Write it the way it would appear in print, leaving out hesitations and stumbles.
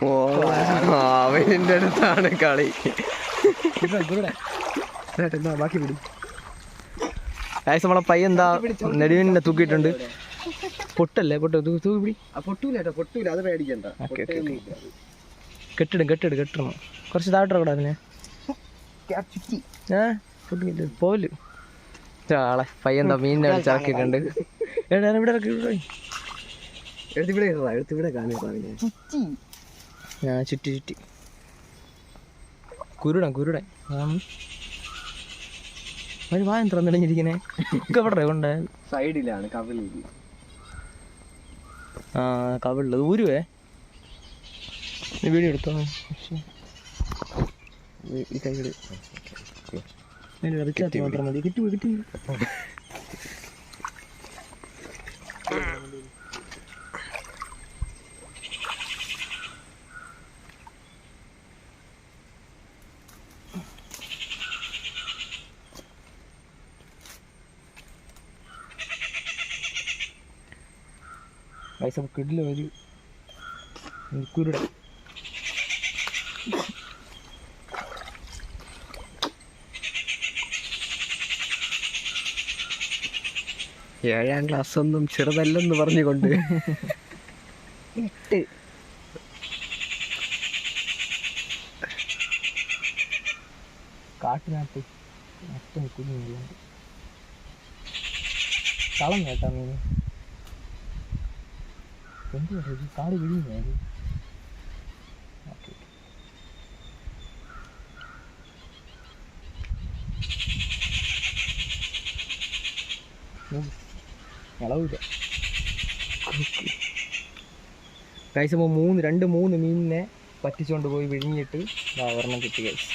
അവന്റെ അടുത്താണ് കളി. ബാക്കി പിടി. നമ്മളെ പയ്യ എന്താ നെടുവിനെ തൂക്കിയിട്ടുണ്ട്. പൊട്ടല്ലേ തൂക്കി പിടി. പൊട്ടൂല അത് പേടിക്കണ്ട. കെട്ടിടണം കുറച്ച് താഴോട്ട് അതിനെ പോല്. ആളെ പയ്യന്താ മീനിനെ വിളിച്ചിറക്കിയിട്ടുണ്ട്. ഇവിടെ ചുറ്റി കുരുടൻ ഒരു വായം തുറന്നിടഞ്ഞിരിക്കണേ. എവിടെ കൊണ്ട് സൈഡിലാണ് കവിളിൽ. കവിളിൽ ഊരുവേ. വീഡിയോ എടുത്തോ. മാത്രം മതി. കിട്ടി പൈസ കിട്ടില്ല. ഒരു കുരുടൻ. ഏഴാം ക്ലാസ് ഒന്നും ചെറുതല്ലെന്ന് പറഞ്ഞുകൊണ്ട് കാട്ടിനകത്ത് കളം കേട്ടാ മീന്. എന്തുവാ കാട് വിഴിഞ്ഞത്? ഇളവില്ല. കഴിച്ചപ്പോൾ 3 മീനിനെ പറ്റിച്ചുകൊണ്ട് പോയി വിഴിഞ്ഞിട്ട് ഒരെണ്ണം കിട്ടി. കഴിച്ചു